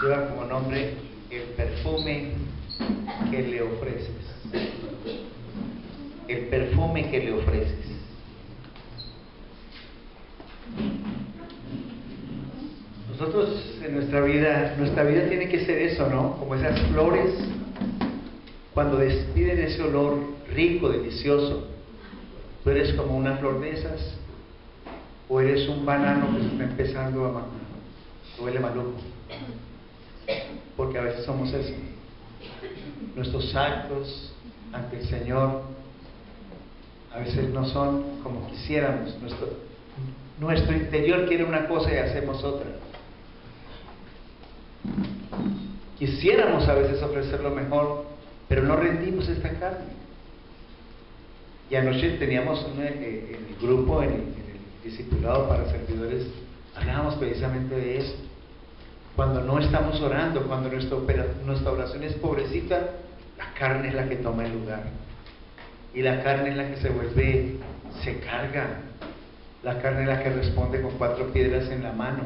lleva como nombre el perfume que le ofreces. El perfume que le ofreces. Nosotros en nuestra vida tiene que ser eso, ¿no? Como esas flores, cuando despiden ese olor rico, delicioso. Tú eres como una flor de esas, o eres un banano que se está empezando a madurar, huele maluco. Porque a veces somos eso. Nuestros actos ante el Señor a veces no son como quisiéramos. Nuestro interior quiere una cosa y hacemos otra. Quisiéramos a veces ofrecer lo mejor, pero no rendimos esta carne. Y anoche teníamos en el grupo, en el discipulado para servidores, hablábamos precisamente de eso. Cuando no estamos orando, cuando nuestra oración es pobrecita, la carne es la que toma el lugar. Y la carne es la que se carga. La carne es la que responde con 4 piedras en la mano.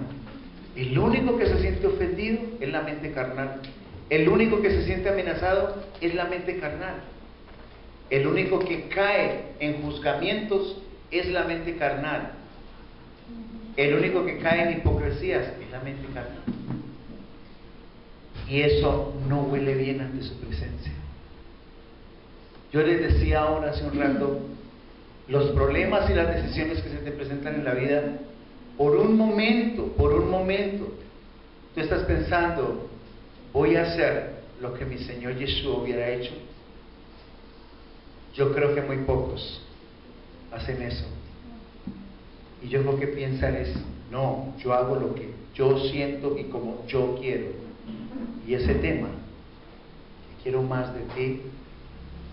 El único que se siente ofendido es la mente carnal. El único que se siente amenazado es la mente carnal. El único que cae en juzgamientos es la mente carnal. El único que cae en hipocresías es la mente carnal. Y eso no huele bien ante su presencia. Yo les decía ahora hace un rato, los problemas y las decisiones que se te presentan en la vida, por un momento, tú estás pensando, voy a hacer lo que mi Señor Jesús hubiera hecho. Yo creo que muy pocos hacen eso. Y yo creo que piensan es, no, yo hago lo que yo siento y como yo quiero. Y ese tema, que quiero más de ti,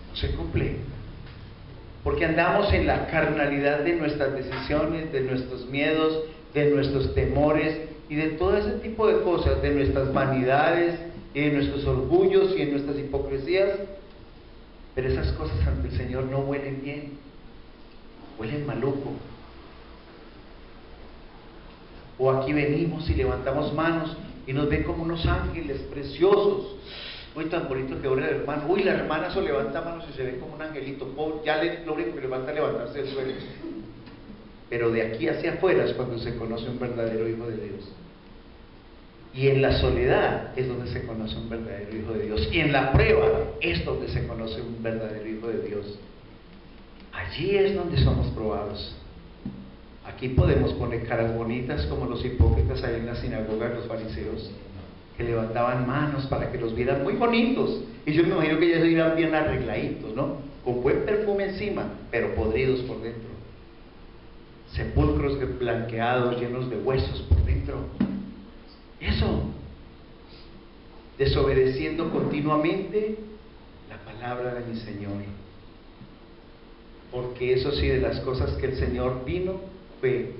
no se cumple. Porque andamos en la carnalidad de nuestras decisiones, de nuestros miedos, de nuestros temores y de todo ese tipo de cosas, de nuestras vanidades y de nuestros orgullos y de nuestras hipocresías. Pero esas cosas ante el Señor no huelen bien, huelen maluco. O aquí venimos y levantamos manos y nos ven como unos ángeles preciosos. Uy, tan bonito que ora el hermano. Uy, la hermana eso levanta manos y se ve como un angelito. Pobre, ya lo único que le falta es levantarse del suelo. Pero de aquí hacia afuera es cuando se conoce un verdadero hijo de Dios. Y en la soledad es donde se conoce un verdadero hijo de Dios. Y en la prueba es donde se conoce un verdadero hijo de Dios. Allí es donde somos probados. Aquí podemos poner caras bonitas como los hipócritas ahí en la sinagoga, los fariseos, que levantaban manos para que los vieran muy bonitos. Y yo me imagino que ellos se iban bien arregladitos, ¿no? Con buen perfume encima, pero podridos por dentro. Sepulcros blanqueados, llenos de huesos por dentro. Eso, desobedeciendo continuamente la palabra de mi Señor. Porque eso sí, de las cosas que el Señor vino fue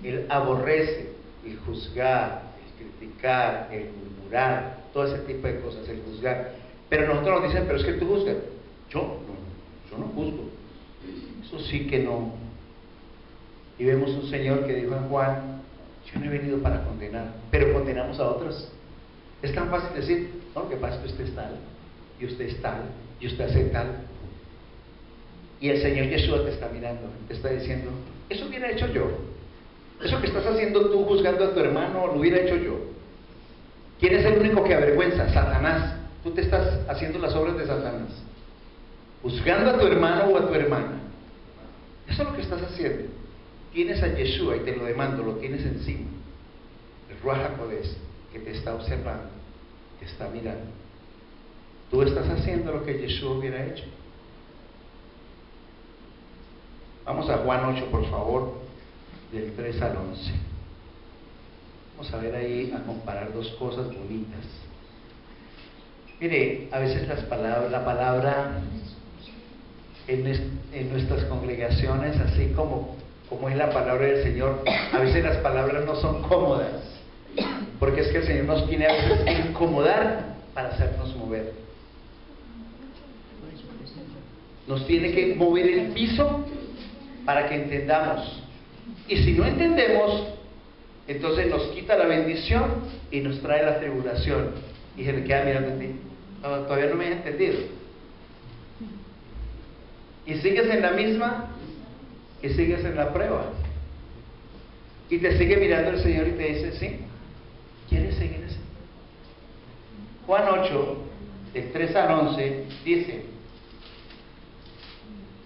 Él aborrece el juzgar, el criticar, el murmurar, todo ese tipo de cosas, el juzgar. Pero nosotros nos dicen, pero es que tú juzgas. Yo no juzgo. Eso sí que no. Y vemos un Señor que dijo en Juan, yo no he venido para condenar, pero condenamos a otros. Es tan fácil decir, no, lo que pasa es que usted es tal, y usted es tal, y usted hace tal. Y el Señor Jesús te está mirando, te está diciendo, eso hubiera hecho yo. Eso que estás haciendo tú juzgando a tu hermano, lo hubiera hecho yo. ¿Quién es el único que avergüenza? Satanás. Tú te estás haciendo las obras de Satanás, juzgando a tu hermano o a tu hermana. Eso es lo que estás haciendo. Tienes a Yeshua y te lo demando, lo tienes encima. El Ruach HaKodesh que te está observando, te está mirando. Tú estás haciendo lo que Yeshua hubiera hecho. Vamos a Juan 8, por favor, del 3 al 11. Vamos a ver ahí, a comparar dos cosas bonitas. Mire, a veces la palabra en nuestras congregaciones, así como es la palabra del Señor, a veces las palabras no son cómodas, porque es que el Señor nos tiene a veces que incomodar para hacernos mover. Nos tiene que mover el piso para que entendamos. Y si no entendemos, entonces nos quita la bendición y nos trae la tribulación. Y se le queda mirando a ti. No, todavía no me has entendido. Y sigues en la misma, y sigues en la prueba. Y te sigue mirando el Señor y te dice, sí, ¿quieres seguir así? Juan 8, del 3 al 11, dice,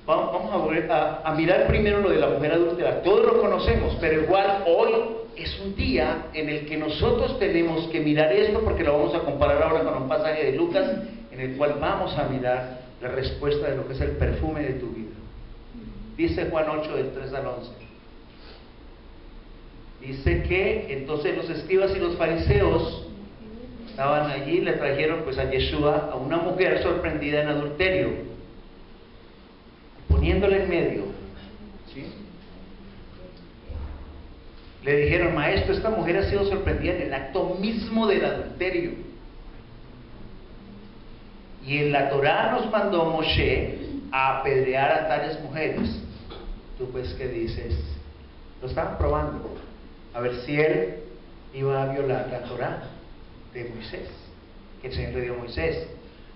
vamos a volver a mirar primero lo de la mujer adúltera. Todos lo conocemos, pero igual hoy es un día en el que nosotros tenemos que mirar esto, porque lo vamos a comparar ahora con un pasaje de Lucas, en el cual vamos a mirar la respuesta de lo que es el perfume de tu vida. Dice Juan 8, del 3 al 11. Dice que entonces los escribas y los fariseos estaban allí y le trajeron pues a Yeshua a una mujer sorprendida en adulterio, poniéndola en medio, ¿sí? Le dijeron, maestro, esta mujer ha sido sorprendida en el acto mismo del adulterio. Y en la Torá nos mandó Moshe a apedrear a tales mujeres. Tú pues, ¿qué dices? Lo estaban probando, a ver si él iba a violar la Torá de Moisés, que el Señor le dio a Moisés.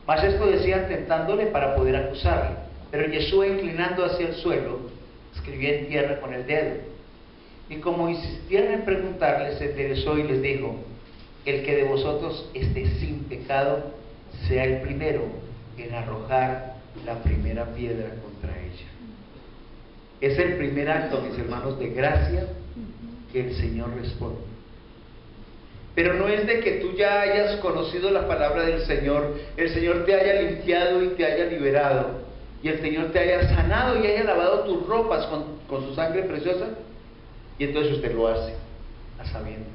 Mas esto decían tentándole para poder acusarle. Pero Yeshua, inclinando hacia el suelo, escribía en tierra con el dedo. Y como insistían en preguntarle, se enderezó y les dijo, el que de vosotros esté sin pecado, sea el primero en arrojar la primera piedra contra ella. Es el primer acto, mis hermanos, de gracia que el Señor responde. Pero no es de que tú ya hayas conocido la palabra del Señor, el Señor te haya limpiado y te haya liberado, y el Señor te haya sanado y haya lavado tus ropas con su sangre preciosa, y entonces usted lo hace a sabiendas.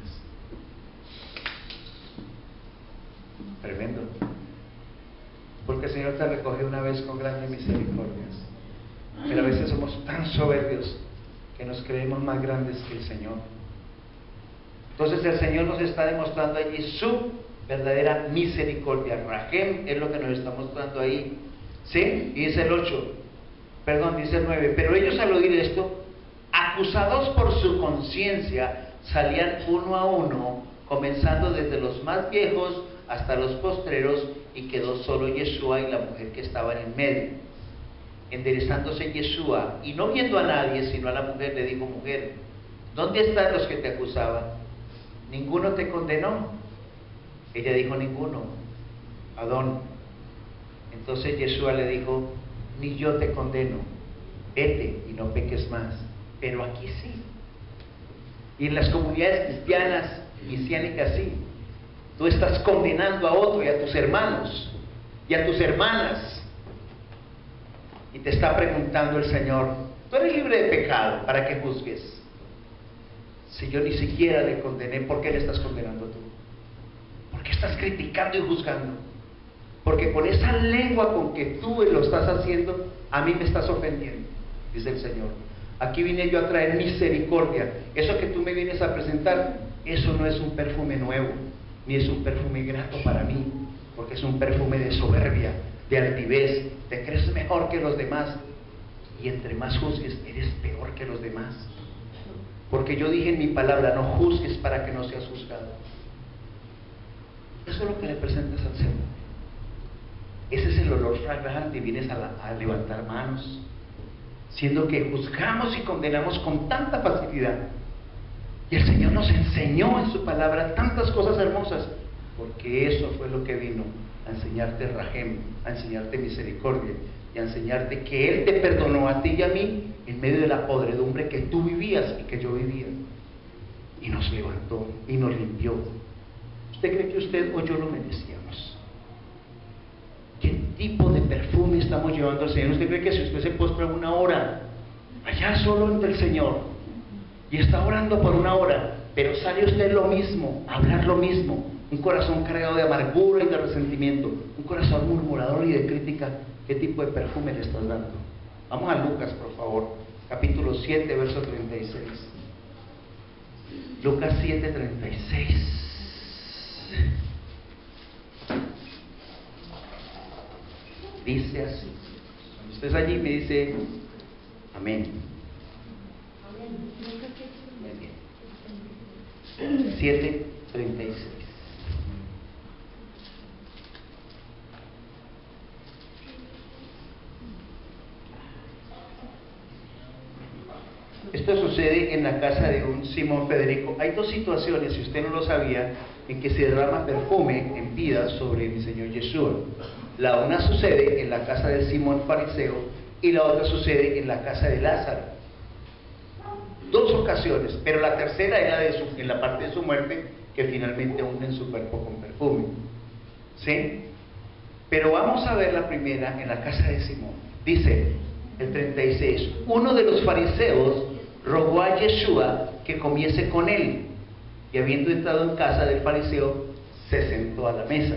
Tremendo. Porque el Señor te recoge una vez con grandes misericordias. Pero a veces somos tan soberbios que nos creemos más grandes que el Señor. Entonces el Señor nos está demostrando allí su verdadera misericordia. Rahem es lo que nos está mostrando ahí, ¿sí? Y dice el 8, perdón, dice el 9, pero ellos al oír esto, acusados por su conciencia, salían uno a uno, comenzando desde los más viejos hasta los postreros, y quedó solo Yeshua y la mujer que estaban en medio. Enderezándose Yeshua, y no viendo a nadie sino a la mujer, le dijo, mujer, ¿dónde están los que te acusaban? ¿Ninguno te condenó? Ella dijo, ninguno. Adón. Entonces Yeshua le dijo, ni yo te condeno, vete y no peques más. Pero aquí sí. Y en las comunidades cristianas, mesiánicas, sí. Tú estás condenando a otro y a tus hermanos y a tus hermanas. Y te está preguntando el Señor, tú eres libre de pecado, ¿para qué juzgues? Si yo ni siquiera le condené, ¿por qué le estás condenando tú? ¿Por qué estás criticando y juzgando? Porque con esa lengua con que tú lo estás haciendo, a mí me estás ofendiendo, dice el Señor. Aquí vine yo a traer misericordia. Eso que tú me vienes a presentar, eso no es un perfume nuevo, ni es un perfume grato para mí, porque es un perfume de soberbia, de altivez. Te crees mejor que los demás, y entre más juzgues, eres peor que los demás. Porque yo dije en mi palabra, no juzgues para que no seas juzgado. Eso es lo que le presentas al Señor. Ese es el olor fragante, y vienes a levantar manos, siendo que juzgamos y condenamos con tanta facilidad. Y el Señor nos enseñó en su palabra tantas cosas hermosas, porque eso fue lo que vino a enseñarte Rahem, a enseñarte misericordia, y a enseñarte que Él te perdonó a ti y a mí en medio de la podredumbre que tú vivías y que yo vivía, y nos levantó y nos limpió. ¿Usted cree que usted o yo lo merecíamos? ¿Qué tipo de perfume estamos llevando al Señor? ¿Usted cree que si usted se postra una hora allá solo ante el Señor y está orando por una hora, pero sale usted lo mismo, a hablar lo mismo, un corazón cargado de amargura y de resentimiento, un corazón murmurador y de crítica, ¿qué tipo de perfume le estás dando? Vamos a Lucas, por favor, capítulo 7, verso 36. Lucas 7, 36. Dice así. Cuando estés allí me dice amén. Muy bien. 7:36. Esto sucede en la casa de un Simón Federico. Hay dos situaciones, si usted no lo sabía, en que se derrama perfume en vida sobre mi Señor Yeshua. La una sucede en la casa de Simón Fariseo y la otra sucede en la casa de Lázaro. Dos ocasiones, pero la tercera es en la parte de su muerte, que finalmente unen su cuerpo con perfume. ¿Sí? Pero vamos a ver la primera en la casa de Simón. Dice el 36, uno de los fariseos rogó a Yeshua que comiese con él, y habiendo entrado en casa del fariseo, se sentó a la mesa.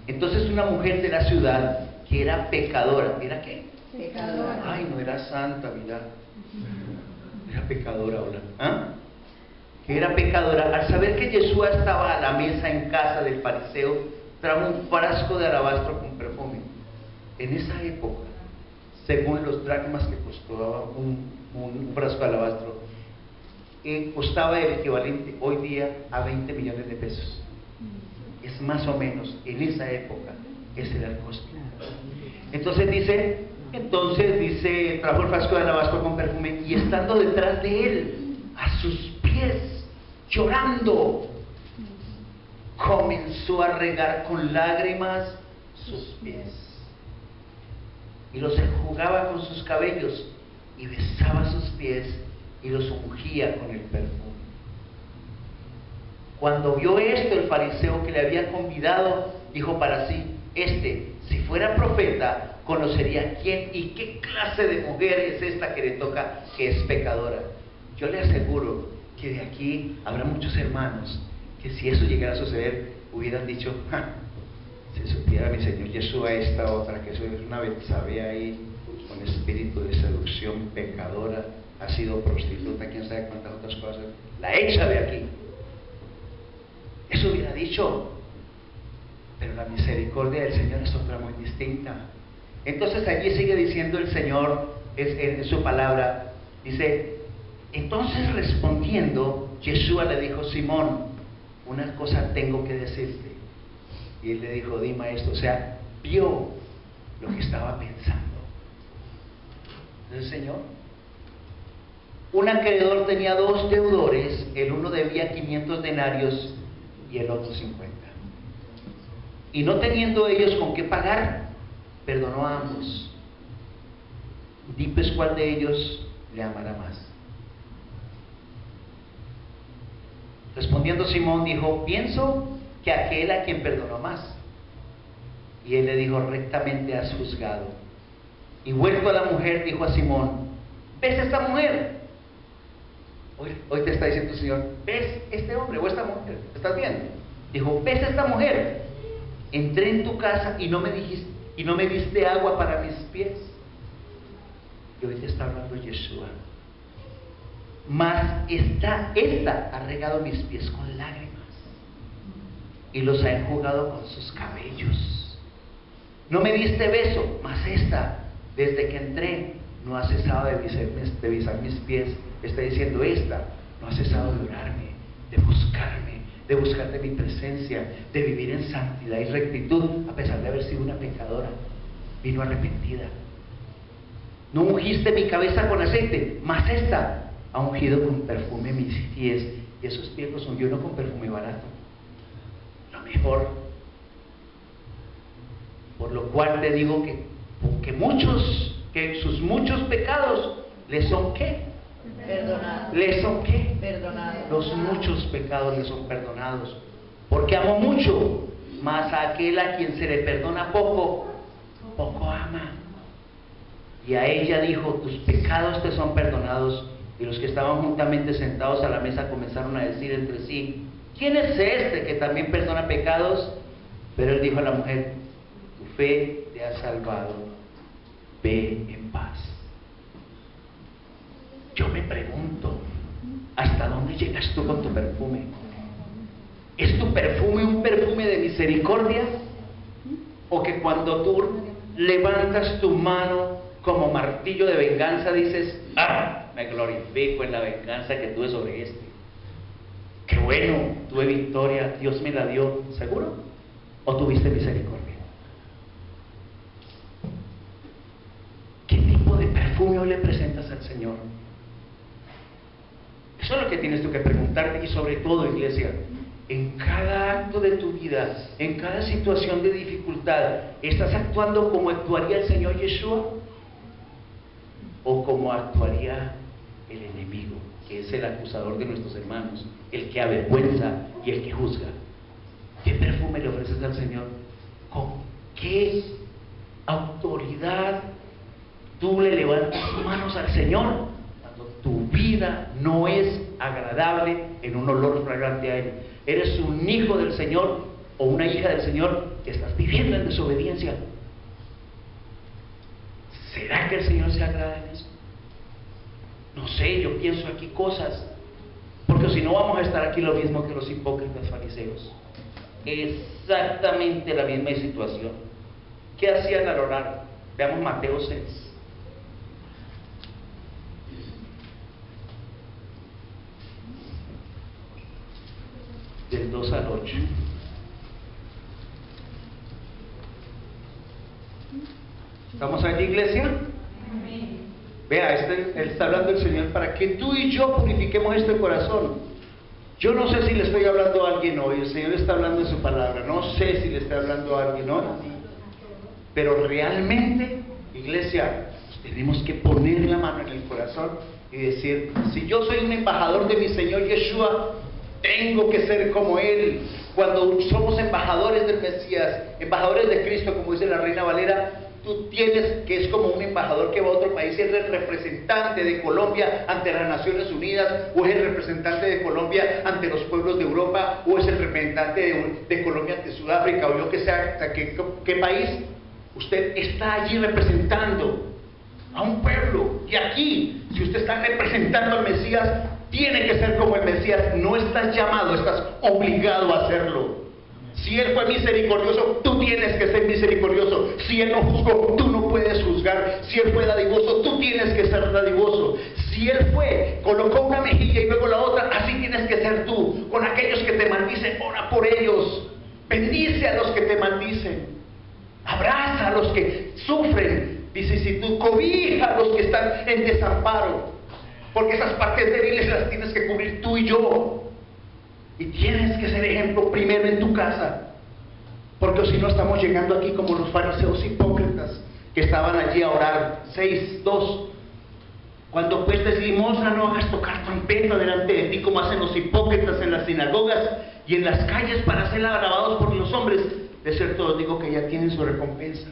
Entonces una mujer de la ciudad, que era pecadora, ¿era qué? Pecadora. Ay, no era santa, mira. Era pecadora ahora. ¿Ah? Que era pecadora, al saber que Yeshua estaba a la mesa en casa del fariseo, trajo un frasco de alabastro con perfume. En esa época, según los dracmas que costaba un frasco de alabastro, costaba el equivalente hoy día a 20 millones de pesos. Es más o menos, en esa época, ese era el costo. Entonces dice, trajo el frasco de alabastro con perfume, y estando detrás de él, a sus pies, llorando, comenzó a regar con lágrimas sus pies, y los enjugaba con sus cabellos, y besaba sus pies, y los ungía con el perfume. Cuando vio esto, el fariseo que le había convidado, dijo para sí, si fuera profeta, conocería quién y qué clase de mujer es esta que le toca, que es pecadora. Yo le aseguro que de aquí habrá muchos hermanos que si eso llegara a suceder, hubieran dicho, si supiera mi Señor Yeshua esta otra, que eso es una Betsabé ahí, con espíritu de seducción, pecadora, ha sido prostituta, quién sabe cuántas otras cosas, la echa de aquí. Eso hubiera dicho. Pero la misericordia del Señor es otra muy distinta. Entonces allí sigue diciendo el Señor en su palabra, dice, entonces respondiendo, Yeshua le dijo, Simón, una cosa tengo que decirte. Y él le dijo, di maestro, o sea, vio lo que estaba pensando. ¿El Señor? Un acreedor tenía 2 deudores, el uno debía 500 denarios y el otro 50. Y no teniendo ellos con qué pagar, perdonó a ambos. Di pues cuál de ellos le amará más. Respondiendo Simón dijo, pienso que aquel a quien perdonó más. Y él le dijo, rectamente has juzgado. Y vuelto a la mujer, dijo a Simón, ¿ves esta mujer? Hoy te está diciendo el Señor, ¿ves este hombre o esta mujer? ¿Estás viendo? Dijo, ¿ves esta mujer? Entré en tu casa y no me diste agua para mis pies. Y hoy te está hablando Yeshua. Mas esta ha regado mis pies con lágrimas y los ha enjugado con sus cabellos. No me diste beso, mas esta, desde que entré, no ha cesado de besar mis pies. Está diciendo, esta no ha cesado de orarme, de buscarme, de buscar de mi presencia, de vivir en santidad y rectitud, a pesar de haber sido una pecadora. Vino arrepentida. No ungiste mi cabeza con aceite, mas esta ha ungido con perfume mis pies, y esos pies los ungió no con perfume barato, lo mejor. Por lo cual te digo que sus muchos pecados les son ¿qué? Perdonados. ¿Les son qué? Perdonados. Los muchos pecados les son perdonados, porque amó mucho, mas a aquel a quien se le perdona poco, poco ama. Y a ella dijo, tus pecados te son perdonados. Y los que estaban juntamente sentados a la mesa comenzaron a decir entre sí, ¿quién es este que también perdona pecados? Pero él dijo a la mujer, tu fe te ha salvado, ve en paz. Yo me pregunto, ¿hasta dónde llegas tú con tu perfume? ¿Es tu perfume un perfume de misericordia? ¿O que cuando tú levantas tu mano como martillo de venganza dices, me glorifico en la venganza que tuve sobre este? qué bueno, tuve victoria, Dios me la dio, ¿seguro? ¿O tuviste misericordia? ¿Qué tipo de perfume hoy le presentas al Señor? Eso es lo que tienes tú que preguntarte. Y sobre todo, iglesia, en cada acto de tu vida, en cada situación de dificultad, ¿estás actuando como actuaría el Señor Yeshua? ¿O como actuaría el enemigo, que es el acusador de nuestros hermanos, el que avergüenza y el que juzga? ¿Qué perfume le ofreces al Señor? ¿Con qué autoridad tú le levantas tus manos al Señor cuando tu vida no es agradable en un olor fragante a Él? ¿Eres un hijo del Señor o una hija del Señor que estás viviendo en desobediencia? ¿Será que el Señor se agrada en eso? No sé, yo pienso aquí cosas, porque si no vamos a estar aquí lo mismo que los hipócritas fariseos. Exactamente la misma situación. ¿Qué hacían al orar? Veamos Mateo 6. Del 2 al 8. ¿Estamos aquí, iglesia? Amén. Vea, él está hablando el Señor para que tú y yo purifiquemos este corazón. Yo no sé si le estoy hablando a alguien hoy, el Señor está hablando en su palabra, no sé si le estoy hablando a alguien hoy, pero realmente, iglesia, tenemos que poner la mano en el corazón y decir, si yo soy un embajador de mi Señor Yeshua, tengo que ser como Él. Cuando somos embajadores del Mesías, embajadores de Cristo, como dice la Reina Valera, tú tienes que es como un embajador que va a otro país, es el representante de Colombia ante las Naciones Unidas, o es el representante de Colombia ante los pueblos de Europa, o es el representante de Colombia ante Sudáfrica, o yo que sea, ¿qué país? Usted está allí representando a un pueblo, y aquí, si usted está representando al Mesías, tiene que ser como el Mesías. No estás llamado, estás obligado a hacerlo. Si Él fue misericordioso, tú tienes que ser misericordioso. Si Él no juzgó, tú no puedes juzgar. Si Él fue dadivoso, tú tienes que ser dadivoso. Si Él colocó una mejilla y luego la otra, así tienes que ser tú. Con aquellos que te maldicen, ora por ellos. Bendice a los que te maldicen. Abraza a los que sufren vicisitud. Cobija a los que están en desamparo. Porque esas partes débiles las tienes que cubrir tú y yo. Y tienes que ser ejemplo primero en tu casa. Porque si no estamos llegando aquí como los fariseos hipócritas que estaban allí a orar. 6:2. Cuando pues des limosna, no hagas tocar trompeta delante de ti como hacen los hipócritas en las sinagogas y en las calles para ser alabados por los hombres. De cierto os digo que ya tienen su recompensa.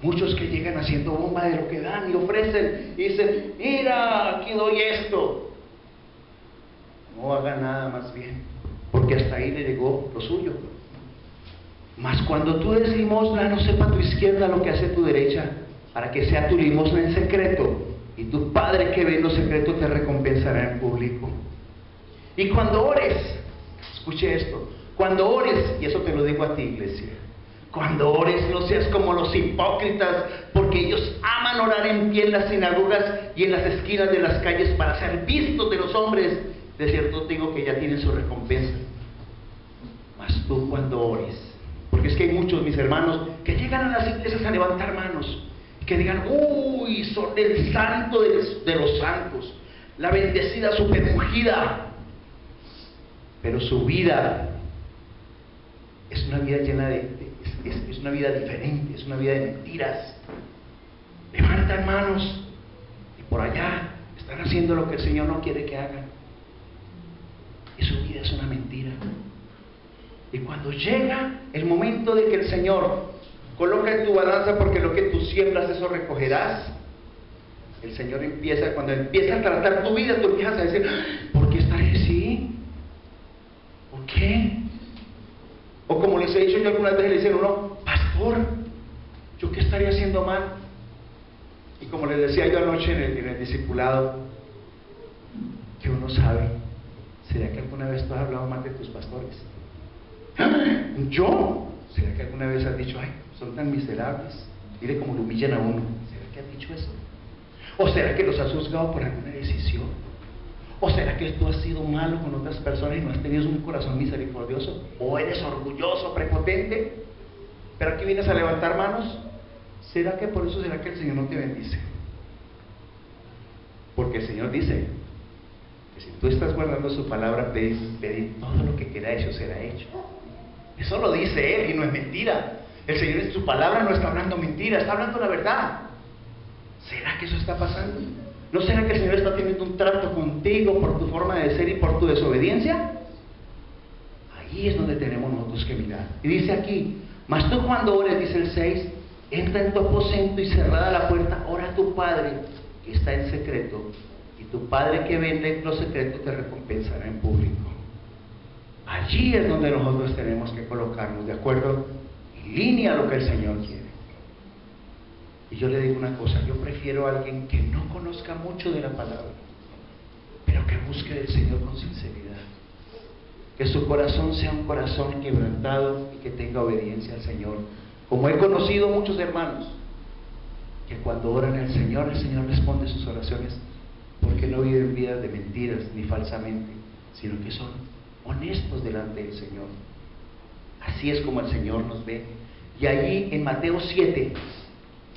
Muchos que llegan haciendo bomba de lo que dan y ofrecen y dicen, mira, aquí doy esto. No haga nada más bien, porque hasta ahí le llegó lo suyo. Mas cuando tú des limosna, no sepa tu izquierda lo que hace tu derecha, para que sea tu limosna en secreto, y tu Padre que ve en lo secreto te recompensará en público. Y cuando ores, escuche esto, cuando ores, y eso te lo digo a ti, iglesia, cuando ores no seas como los hipócritas, porque ellos aman orar en pie en las sinagogas y en las esquinas de las calles para ser vistos de los hombres. De cierto te digo que ya tienen su recompensa. Mas tú cuando ores, porque es que hay muchos, mis hermanos, que llegan a las iglesias a levantar manos, que digan, uy, son el santo de los santos, la bendecida super ungida, pero su vida es una vida llena es una vida diferente, es una vida de mentiras. Levantan manos y por allá están haciendo lo que el Señor no quiere que hagan. Y su vida es una mentira. Y cuando llega el momento de que el Señor coloca en tu balanza, porque lo que tú siembras, eso recogerás, el Señor cuando empieza a tratar tu vida, tú empiezas a decir, ¿por qué estaré así? ¿Por qué? O como les he dicho yo algunas veces, le dicen uno, pastor, ¿yo qué estaría haciendo mal? Y como les decía yo anoche en el discipulado, que uno sabe, ¿será que alguna vez tú has hablado mal de tus pastores? ¿Yo? ¿Será que alguna vez has dicho, ay, son tan miserables? Mire cómo lo humillan a uno. ¿Será que has dicho eso? ¿O será que los has juzgado por alguna decisión? ¿O será que tú has sido malo con otras personas y no has tenido un corazón misericordioso? ¿O eres orgulloso, prepotente? ¿Pero aquí vienes a levantar manos? ¿Será que por eso será que el Señor no te bendice? Porque el Señor dice que si tú estás guardando su palabra, pedid todo lo que queráis o será hecho. Eso lo dice Él y no es mentira. El Señor en su palabra no está hablando mentira, está hablando la verdad. ¿Será que eso está pasando? ¿No será que el Señor está teniendo un trato contigo por tu forma de ser y por tu desobediencia? Ahí es donde tenemos nosotros que mirar. Y dice aquí, mas tú cuando ores, dice el 6, entra en tu aposento y cerrada la puerta, ora a tu Padre que está en secreto, y tu Padre que ve en lo secreto te recompensará en público. Allí es donde nosotros tenemos que colocarnos de acuerdo, en línea a lo que el Señor quiere. Y yo le digo una cosa, yo prefiero a alguien que no conozca mucho de la palabra, pero que busque del Señor con sinceridad. Que su corazón sea un corazón quebrantado y que tenga obediencia al Señor. Como he conocido muchos hermanos, que cuando oran al Señor, el Señor responde sus oraciones, porque no viven vidas de mentiras ni falsamente, sino que son honestos delante del Señor. Así es como el Señor nos ve. Y allí en Mateo 7,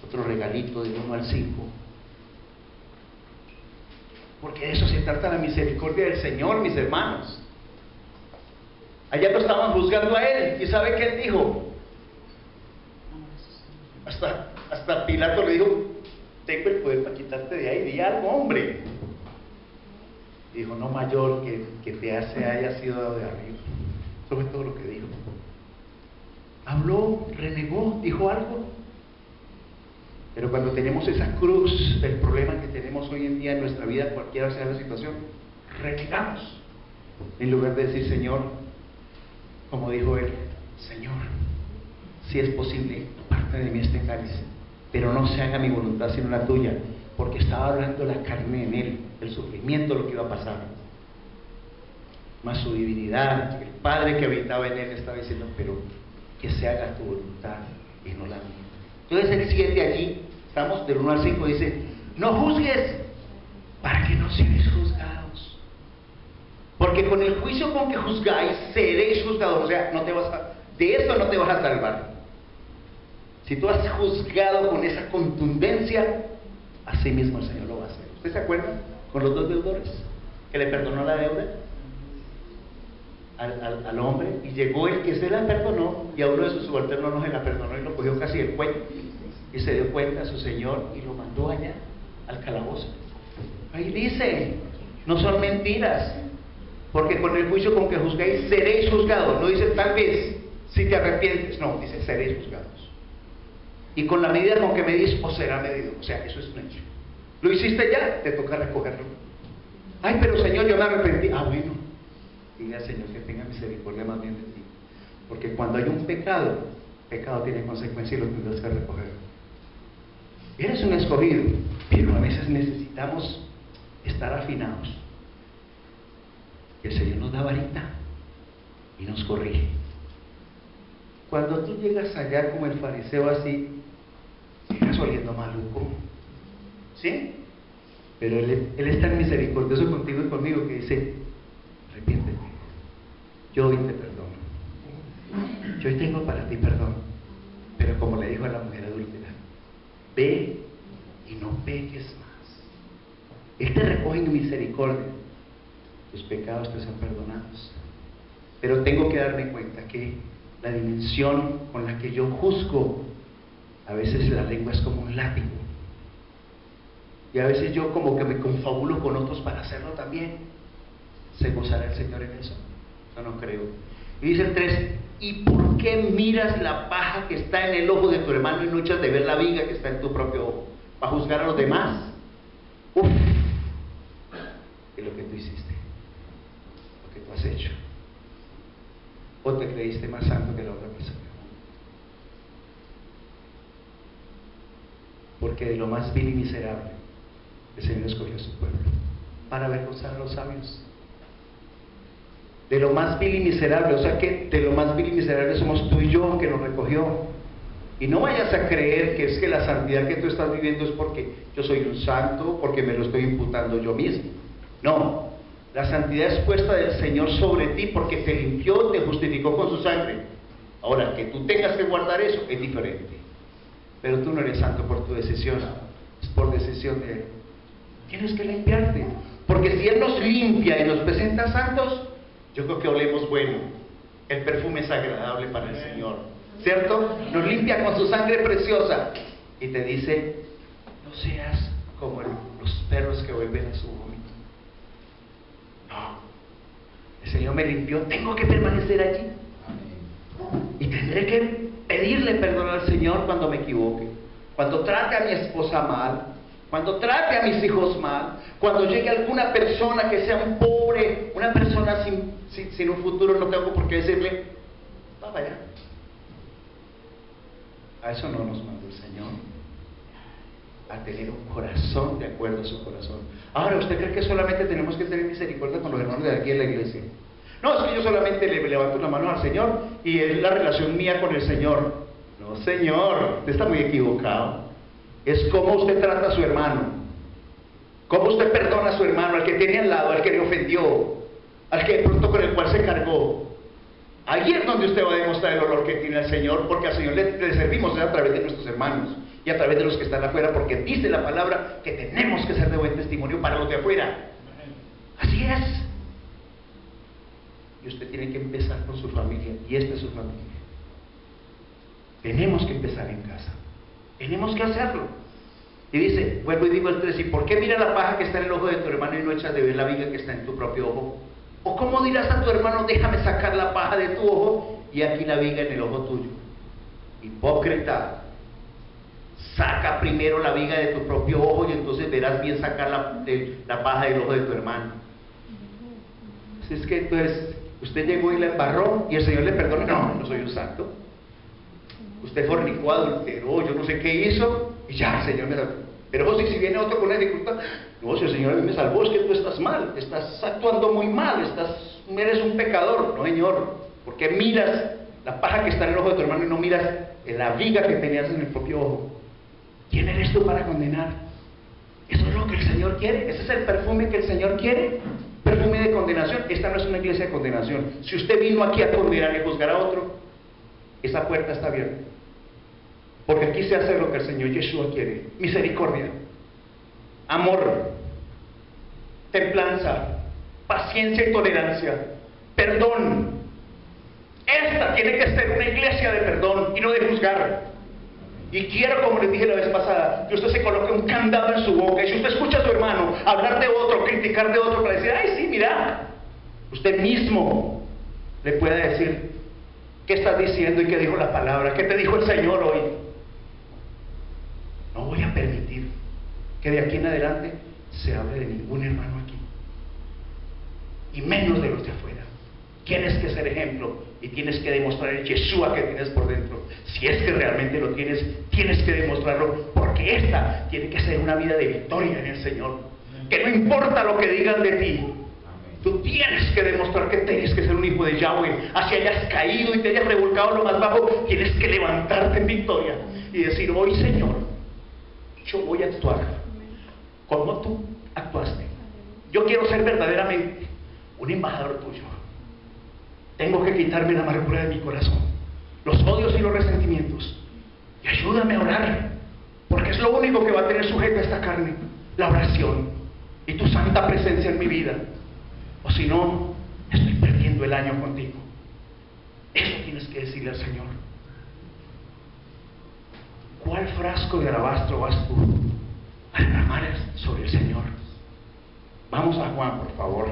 otro regalito del 1 al 5, porque de eso se trata la misericordia del Señor, mis hermanos. Allá lo estaban juzgando a Él, y ¿sabe qué Él dijo? Hasta Pilato le dijo, tengo el poder para quitarte de ahí, di algo, hombre. Dijo, no mayor que te haya sido dado de arriba. Eso fue todo lo que dijo. Habló, renegó, dijo algo. Pero cuando tenemos esa cruz, el problema que tenemos hoy en día en nuestra vida, cualquiera sea la situación, renegamos. En lugar de decir, Señor, como dijo él, Señor, si es posible, aparte de mí este cáliz, pero no se haga mi voluntad sino la tuya, porque estaba hablando la carne en él, el sufrimiento, lo que iba a pasar, más su divinidad, el Padre que habitaba en él estaba diciendo, pero que se haga tu voluntad y no la mía. Entonces el 7 allí, estamos del 1 al 5, dice, no juzgues para que no seáis juzgados, porque con el juicio con que juzgáis seréis juzgados. O sea, de esto no te vas a salvar. Si tú has juzgado con esa contundencia, así mismo el Señor lo va a hacer. ¿Usted se acuerda con los dos deudores que le perdonó la deuda al hombre? Y llegó el que se la perdonó, y a uno de sus subalternos no se la perdonó y lo cogió casi del cuello, y se dio cuenta a su señor y lo mandó allá al calabozo. Ahí dice, no son mentiras, porque con el juicio con que juzgáis seréis juzgados. No dice tal vez si te arrepientes, no, dice seréis juzgados. Y con la medida con que medís os será medido. O sea, eso es un hecho. Lo hiciste ya, te toca recogerlo. Ay, pero Señor, yo me arrepentí. Ah, bueno, diga Señor que tenga misericordia más bien de ti, porque cuando hay un pecado, pecado tiene consecuencias y lo tendrás que recoger. Eres un escogido, pero a veces necesitamos estar afinados. El Señor nos da varita y nos corrige. Cuando tú llegas allá como el fariseo así, llegas oliendo maluco, ¿sí? Pero Él es tan misericordioso contigo y conmigo que dice, arrepiéntete, yo hoy te perdono, yo hoy tengo para ti perdón. Pero como le dijo a la mujer adúltera, ve y no peques más. Él te recoge en misericordia, tus pecados te son perdonados. Pero tengo que darme cuenta que la dimensión con la que yo juzgo, a veces la lengua es como un látigo, y a veces yo como que me confabulo con otros para hacerlo también. ¿Se gozará el Señor en eso? Yo no creo. Y dice el 3, ¿y por qué miras la paja que está en el ojo de tu hermano y no echas de ver la viga que está en tu propio ojo? ¿Para juzgar a los demás? Uf, es lo que tú hiciste, lo que tú has hecho. ¿O te creíste más santo que la otra persona? Porque de lo más vil y miserable, el Señor escogió a su pueblo para avergonzar a los sabios. De lo más vil y miserable, o sea que de lo más vil y miserable somos tú y yo, que nos recogió. Y no vayas a creer que es que la santidad que tú estás viviendo es porque yo soy un santo, porque me lo estoy imputando yo mismo. No, La santidad es puesta del Señor sobre ti porque te limpió, te justificó con su sangre. Ahora, que tú tengas que guardar eso es diferente. Pero tú no eres santo por tu decisión, es por decisión de Él. Tienes que limpiarte, porque si Él nos limpia y nos presenta santos, yo creo que olemos bueno. El perfume es agradable para el Señor, ¿cierto? Nos limpia con su sangre preciosa y te dice: no seas como los perros que vuelven a su vómito. No, el Señor me limpió, tengo que permanecer allí y tendré que pedirle perdón al Señor cuando me equivoque, cuando trate a mi esposa mal, cuando trate a mis hijos mal, cuando llegue alguna persona que sea un pobre, una persona sin un futuro, no tengo por qué decirle: va para allá. A eso no nos mandó el Señor, a tener un corazón de acuerdo a su corazón. Ahora, ¿usted cree que solamente tenemos que tener misericordia con los hermanos de aquí en la iglesia? No, es que yo solamente le levanto la mano al Señor y es la relación mía con el Señor. No, Señor, usted está muy equivocado. Es cómo usted trata a su hermano, cómo usted perdona a su hermano, al que tiene al lado, al que le ofendió, al que de pronto con el cual se cargó. Ahí es donde usted va a demostrar el olor que tiene al Señor, porque al Señor le servimos a través de nuestros hermanos y a través de los que están afuera, porque dice la palabra que tenemos que ser de buen testimonio para los de afuera. Así es. Y usted tiene que empezar con su familia, y esta es su familia. Tenemos que empezar en casa. Tenemos que hacerlo. Y dice, vuelvo y digo el 3, ¿y por qué mira la paja que está en el ojo de tu hermano y no echas de ver la viga que está en tu propio ojo? ¿O cómo dirás a tu hermano, déjame sacar la paja de tu ojo y aquí la viga en el ojo tuyo? Hipócrita, saca primero la viga de tu propio ojo y entonces verás bien sacar la paja del ojo de tu hermano. Así es que entonces usted llegó y la embarró y el Señor le perdona. No, no soy un santo. Usted fornicó, adulteró, yo no sé qué hizo y ya el Señor me salvó. Pero si viene otro con una dificultad, no, si el Señor a mí me salvó, es que tú estás mal, estás actuando muy mal, eres un pecador. No, Señor, porque miras la paja que está en el ojo de tu hermano y no miras la viga que tenías en el propio ojo. ¿Quién eres tú para condenar? Eso es lo que el Señor quiere. Ese es el perfume que el Señor quiere. Perfume de condenación. Esta no es una iglesia de condenación. Si usted vino aquí a condenar y juzgar a otro, esa puerta está abierta. Porque aquí se hace lo que el Señor Yeshua quiere: misericordia, amor, templanza, paciencia y tolerancia, perdón. Esta tiene que ser una iglesia de perdón y no de juzgar. Y quiero, como les dije la vez pasada, que usted se coloque un candado en su boca, y si usted escucha a su hermano hablar de otro, criticar de otro, para decir: ay, sí, mira, usted mismo le pueda decir: ¿qué estás diciendo y qué dijo la palabra? ¿Qué te dijo el Señor hoy? No voy a permitir que de aquí en adelante se hable de ningún hermano aquí, y menos de los de afuera. Tienes que ser ejemplo y tienes que demostrar el Yeshua que tienes por dentro. Si es que realmente lo tienes, tienes que demostrarlo, porque esta tiene que ser una vida de victoria en el Señor. Que no importa lo que digan de ti, tú tienes que demostrar que tienes que ser un hijo de Yahweh. Así hayas caído y te hayas revolcado lo más bajo, tienes que levantarte en victoria y decir: hoy, Señor, yo voy a actuar como tú actuaste. Yo quiero ser verdaderamente un embajador tuyo. Tengo que quitarme la amargura de mi corazón, los odios y los resentimientos, y ayúdame a orar, porque es lo único que va a tener sujeta esta carne, la oración y tu santa presencia en mi vida. O si no, estoy perdiendo el año contigo. Eso tienes que decirle al Señor. ¿Cuál frasco de alabastro vas tú a derramar sobre el Señor? Vamos a Juan, por favor.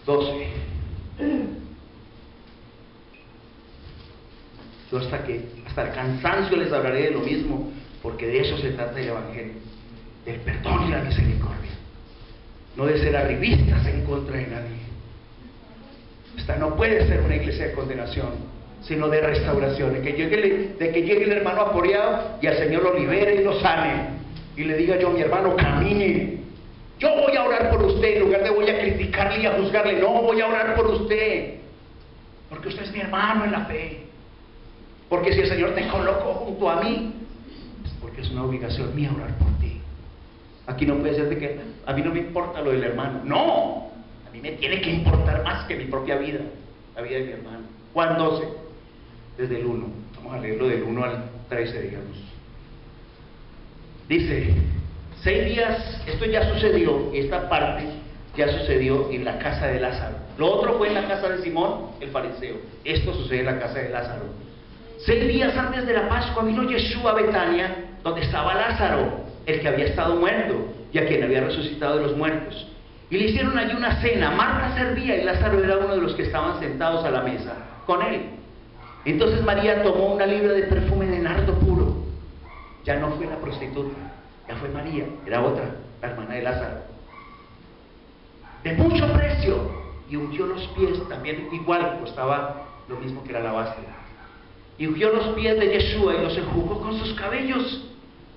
12. Yo hasta el cansancio les hablaré de lo mismo, porque de eso se trata el Evangelio, del perdón y la misericordia, no de ser arribistas en contra de nadie. Esta no puede ser una iglesia de condenación, sino de restauración, de que llegue el hermano aporeado y al Señor lo libere y lo sane, y le diga: yo, mi hermano, camine. Yo voy a orar por usted, en lugar de voy a criticarle y a juzgarle. No, voy a orar por usted, porque usted es mi hermano en la fe. Porque si el Señor te colocó junto a mí, es porque es una obligación mía orar por ti. Aquí no puede ser de que a mí no me importa lo del hermano. No, a mí me tiene que importar más que mi propia vida, la vida de mi hermano. Juan 12, desde el 1. Vamos a leerlo del 1 al 13, digamos. Dice, 6 días, esto ya sucedió, esta parte ya sucedió en la casa de Lázaro. Lo otro fue en la casa de Simón, el fariseo. Esto sucede en la casa de Lázaro. 6 días antes de la Pascua vino Yeshua a Betania, donde estaba Lázaro, el que había estado muerto y a quien había resucitado de los muertos. Y le hicieron allí una cena. Marta servía y Lázaro era uno de los que estaban sentados a la mesa con él. Entonces María tomó una libra de perfume de nardo puro. Ya no fue la prostituta, ya fue María, era otra, la hermana de Lázaro, de mucho precio, y ungió los pies, también igual costaba lo mismo que el alabastro, y ungió los pies de Yeshua y los enjugó con sus cabellos,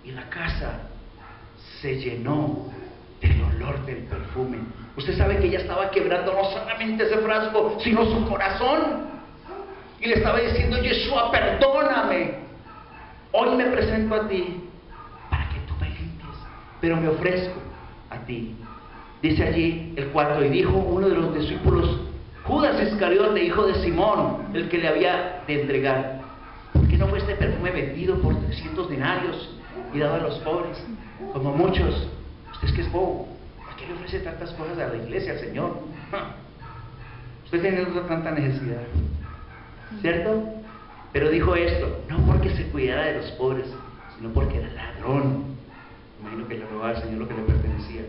y la casa se llenó del olor del perfume. Usted sabe que ella estaba quebrando no solamente ese frasco, sino su corazón, y le estaba diciendo: Yeshua, perdóname, hoy me presento a ti para que tú me limpies, pero me ofrezco a ti. Dice allí el 4, y dijo uno de los discípulos, Judas Iscariote, hijo de Simón, el que le había de entregar: ¿por qué no fue este perfume vendido por 300 denarios y dado a los pobres? Como muchos. Usted es que es bobo, ¿por qué le ofrece tantas cosas a la iglesia, al Señor? Usted tiene tanta necesidad, ¿cierto? Pero dijo esto, no porque se cuidara de los pobres, sino porque era ladrón. Imagino que le robaba al Señor lo que le pertenecía.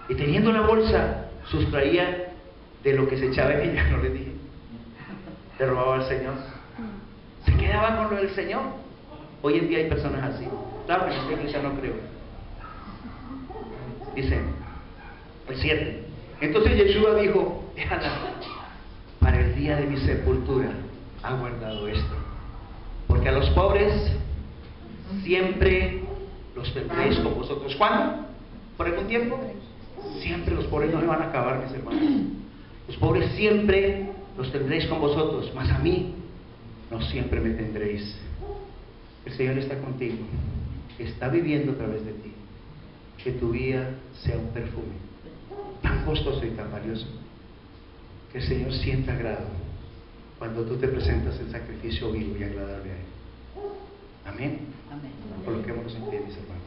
Y teniendo la bolsa, sustraía de lo que se echaba en ella, no le dije. Le robaba al Señor. Se quedaba con lo del Señor. Hoy en día hay personas así. Claro que en esta iglesia no creo. Dice el 7. Entonces Yeshua dijo: déjala, para el día de mi sepultura ha guardado esto. Porque a los pobres siempre los tendréis con vosotros. ¿Cuándo? ¿Por algún tiempo? Siempre. Los pobres no se van a acabar, mis hermanos. Los pobres siempre los tendréis con vosotros, mas a mí no siempre me tendréis. El Señor está contigo, está viviendo a través de ti. Que tu vida sea un perfume tan costoso y tan valioso, que el Señor sienta agrado cuando tú te presentas en sacrificio vivo y agradable a Él. Amén. Amén. Coloquémonos en pie, mis hermanos.